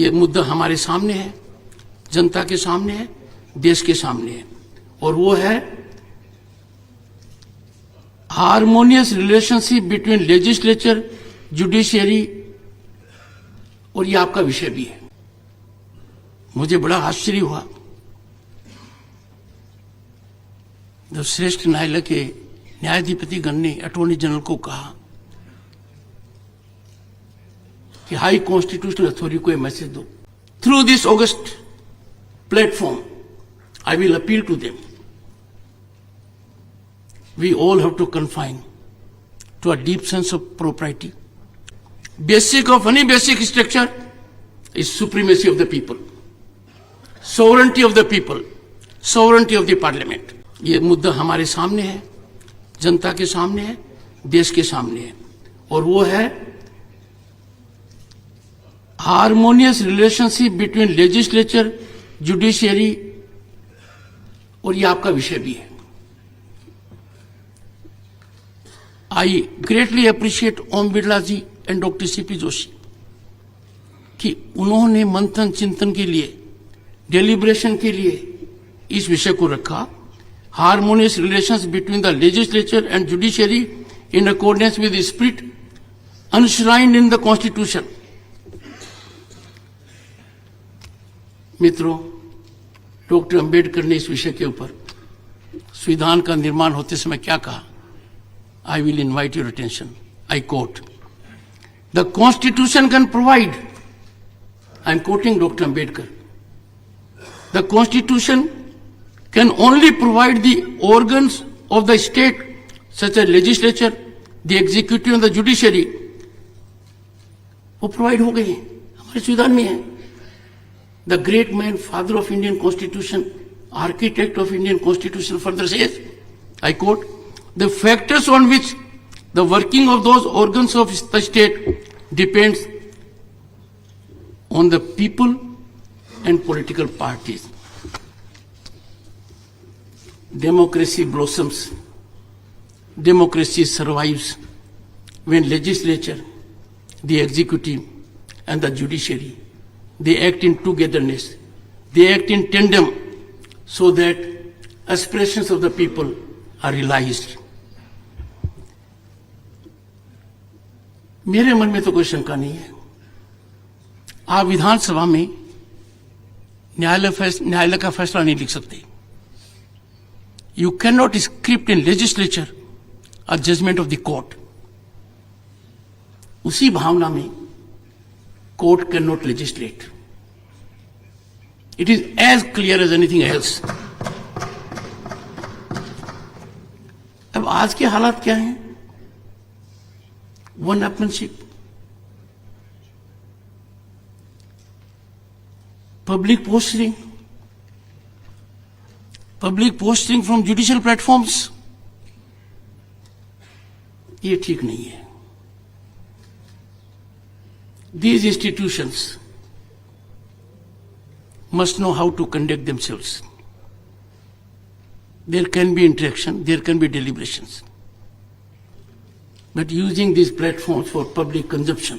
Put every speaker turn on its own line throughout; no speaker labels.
ये मुद्दा हमारे सामने है, जनता के सामने है, देश के सामने है, और वो है harmonious relationship between legislature, judiciary, और ये आपका विषय भी है। मुझे बड़ा आश्चर्य हुआ जब श्रेष्ठ न्यायालय के न्यायाधिपति गण ने अटॉर्नी जनरल को कहा कि हाई कॉन्स्टिट्यूशनल अथॉरिटी को एक मैसेज दो। Through this august platform I will appeal to them, we all have to confine to a deep sense of propriety. Basic of any basic structure is supremacy of the people, sovereignty of the people, sovereignty of the parliament. ये मुद्दा हमारे सामने है, जनता के सामने है, देश के सामने है, और वो है harmonious relationship between legislature, judiciary, और ये आपका विषय भी है। I greatly appreciate Om Birla ji and doctor CP Joshi कि उन्होंने मंथन चिंतन के लिए, डेलिब्रेशन के लिए इस विषय को रखा, harmonious relations between the legislature and judiciary in accordance with the spirit enshrined in the constitution. मित्रों, डॉक्टर अंबेडकर ने इस विषय के ऊपर संविधान का निर्माण होते समय क्या कहा? I will invite your attention. I quote, "The Constitution can provide," I am quoting Dr. Ambedkar, "the Constitution can only provide the organs of the state, such as legislature, the executive and the judiciary." वो provide हो गए, हमारे संविधान में है। The great man, father of Indian Constitution, architect of Indian Constitution further says, I quote, "The factors on which the working of those organs of the state depends on the people and political parties. Democracy blossoms, democracy survives when legislature, the executive and the judiciary, they act in togetherness, they act in tandem so that aspirations of the people are realized." मेरे मन में तो कोई शंका नहीं है। आप विधानसभा में न्यायालय का फैसला नहीं लिख सकते। You can not script in legislature a judgement of the court. उसी भावना में court can not legislate. It is as clear as anything else. अब आज के हालात क्या हैं? one-upmanship, public posturing from judicial platforms, ये ठीक नहीं है। These institutions must know how to conduct themselves. There can be interaction, there can be deliberations. But using these platforms for public consumption,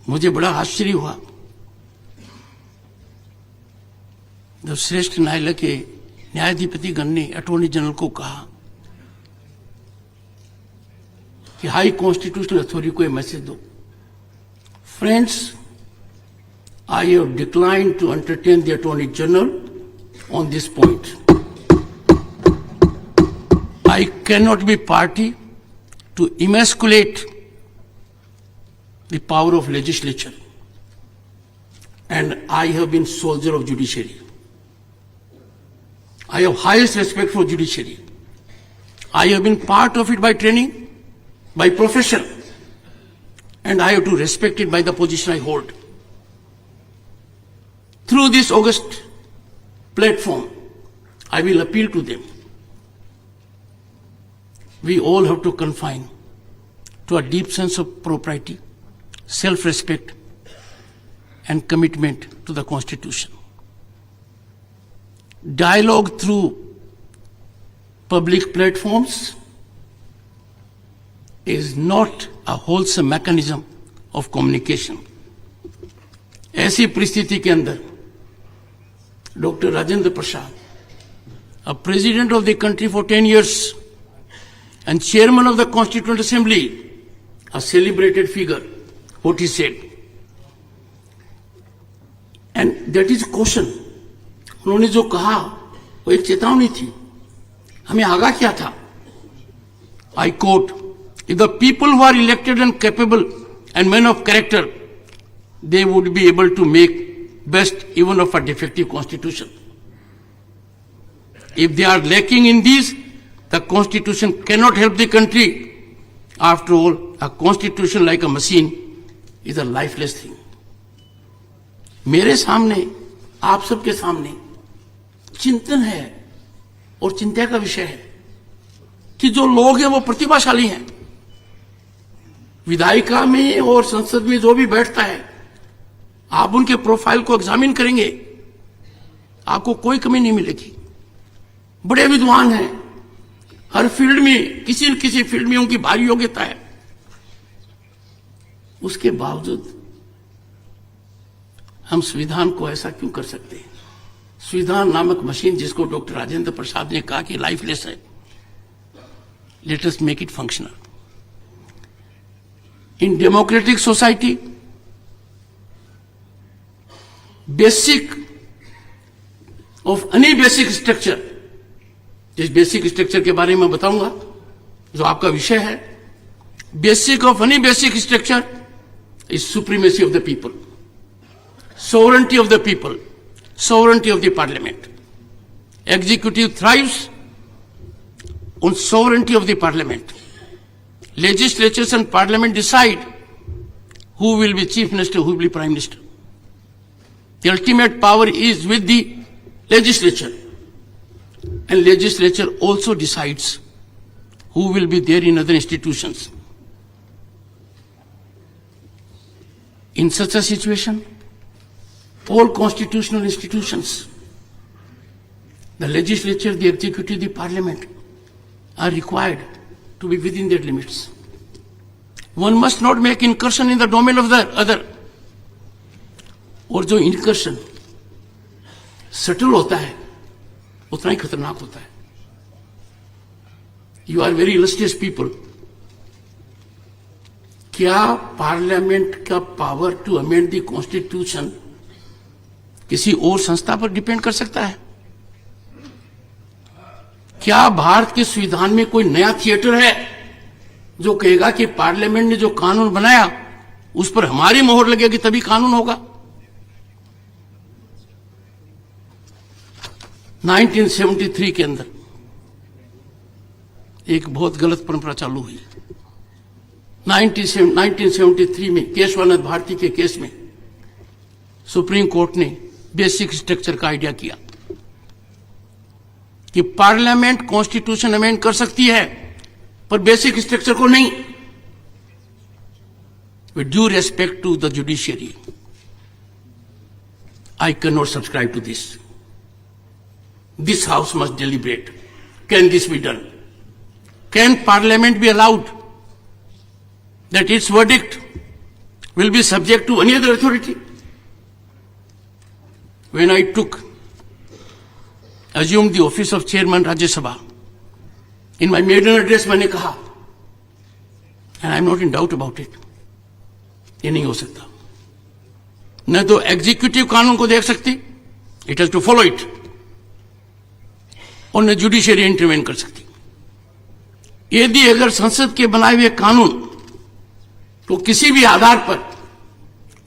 मुझे बड़ा आश्चर्य हुआ जब श्रेष्ठ न्यायालय के न्यायाधिपति गण ने अटॉर्नी जनरल को कहा कि हाई कॉन्स्टिट्यूशनल अथॉरिटी को एक मैसेज दो। Friends, I have declined to entertain the attorney general on this point. I cannot be party to emasculate the power of legislature, and I have been soldier of judiciary. I have highest respect for judiciary. I have been part of it by training, by profession, and I have to respect it by the position I hold. Through this august platform, I will appeal to them. We all have to confine to a deep sense of propriety, self-respect, and commitment to the Constitution. Dialogue through public platforms is not a wholesome mechanism of communication. ऐसी परिस्थिति के अंदर doctor Rajendra Prasad, a president of the country for 10 years and chairman of the Constituent Assembly, a celebrated figure, what he said. And that is caution. उन्होंने जो कहा वो एक चेतावनी थी, हमें आगाह किया था. I quote, if the people who are elected and capable and men of character, they would be able to make best even of a defective constitution. If they are lacking in these, the constitution cannot help the country. After all, a constitution like a machine is a lifeless thing. मेरे सामने, आप सबके सामने चिंतन है और चिंता का विषय है कि जो लोग हैं वो प्रतिभाशाली हैं. विधायिका में और संसद में जो भी बैठता है, आप उनके प्रोफाइल को एग्जामिन करेंगे, आपको कोई कमी नहीं मिलेगी. बड़े विद्वान हैं, हर फील्ड में किसी न किसी फील्ड में उनकी भारी योग्यता है. उसके बावजूद हम संविधान को ऐसा क्यों कर सकते हैं? संविधान नामक मशीन जिसको डॉक्टर राजेंद्र प्रसाद ने कहा कि लाइफलेस है, let us make it functional. In democratic society, basic of any basic structure, जिस बेसिक स्ट्रक्चर के बारे में बताऊंगा जो आपका विषय है, basic of any basic structure is supremacy of the people, sovereignty of the people, sovereignty of the parliament. Executive thrives on sovereignty of the parliament. Legislatures and parliament decide who will be chief minister, who will be prime minister. The ultimate power is with the legislature. And legislature also decides who will be there in other institutions. In such a situation, all constitutional institutions, the legislature, the executive, the parliament, are required to be within their limits. One must not make incursion in the domain of the other. और जो incursion subtle होता है, उतना ही खतरनाक होता है. You are very illustrious people. क्या parliament का power to amend the constitution किसी और संस्था पर डिपेंड कर सकता है? क्या भारत के संविधान में कोई नया थिएटर है जो कहेगा कि पार्लियामेंट ने जो कानून बनाया उस पर हमारी मोहर लगेगी तभी कानून होगा? 1973 के अंदर एक बहुत गलत परंपरा चालू हुई. 1973 में केशवानंद भारती के केस में सुप्रीम कोर्ट ने बेसिक स्ट्रक्चर का आइडिया किया कि पार्लियामेंट कॉन्स्टिट्यूशन अमेंड कर सकती है पर बेसिक स्ट्रक्चर को नहीं. With due respect to the judiciary, I can not subscribe to this. This house must deliberate. Can this be done? Can parliament be allowed that its verdict will be subject to any other authority? When I assumed the office of chairman Rajya Sabha, in my maiden address मैंने कहा, and I am not in doubt about it, ये नहीं हो सकता. न तो executive कानून को देख सकती, it has to follow it, और न जुडिशियरी इंटरवेन कर सकती. यदि अगर संसद के बनाए हुए कानून तो किसी भी आधार पर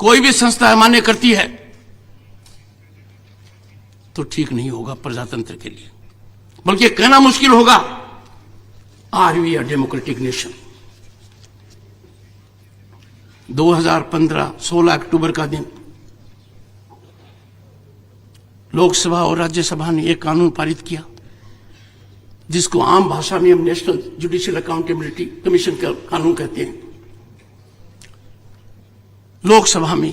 कोई भी संस्था अमान्य करती है तो ठीक नहीं होगा प्रजातंत्र के लिए, बल्कि कहना मुश्किल होगा, are we a democratic nation? 2015 16 अक्टूबर का दिन लोकसभा और राज्यसभा ने एक कानून पारित किया जिसको आम भाषा में हम नेशनल जुडिशियल अकाउंटेबिलिटी कमीशन का कानून कहते हैं. लोकसभा में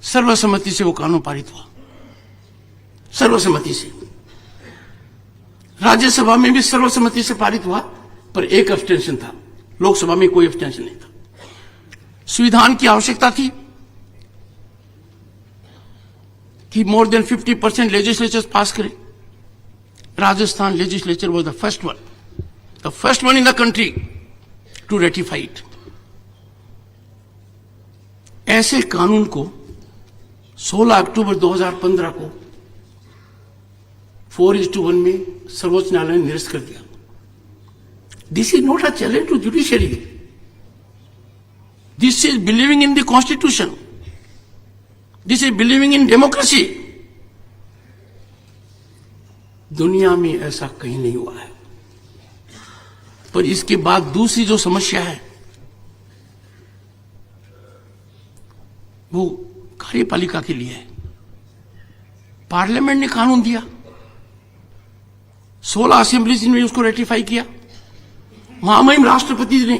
सर्वसम्मति से वो कानून पारित हुआ, सर्वसम्मति से. राज्यसभा में भी सर्वसम्मति से पारित हुआ, पर एक अब्सटेंशन था. लोकसभा में कोई अब्सटेंशन नहीं था. संविधान की आवश्यकता थी कि मोर देन 50% लेजिस्लेचर पास करें। Rajasthan legislature was the first one in the country to ratify it. ऐसे कानून को 16 अक्टूबर 2015 को 4:1 में सर्वोच्च न्यायालय ने निरस्त कर दिया। This is not a challenge to judiciary, this is believing in the constitution, this is believing in democracy. दुनिया में ऐसा कहीं नहीं हुआ है। पर इसके बाद दूसरी जो समस्या है वो कार्यपालिका के लिए है। पार्लियामेंट ने कानून दिया, 16 असेंबलीज ने उसको रेटिफाई किया, महामहिम राष्ट्रपति ने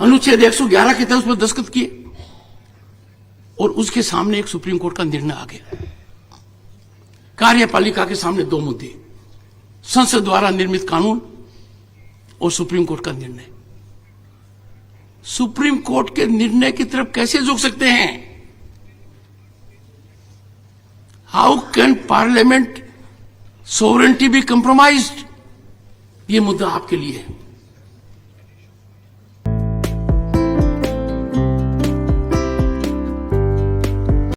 अनुच्छेद 111 के तहत उस पर दस्तखत किए और उसके सामने एक सुप्रीम कोर्ट का निर्णय आ गया। कार्यपालिका के सामने दो मुद्दे, संसद द्वारा निर्मित कानून और सुप्रीम कोर्ट का निर्णय। सुप्रीम कोर्ट के निर्णय की तरफ कैसे झुक सकते हैं? How can parliament sovereignty be compromised? ये मुद्दा आपके लिए है।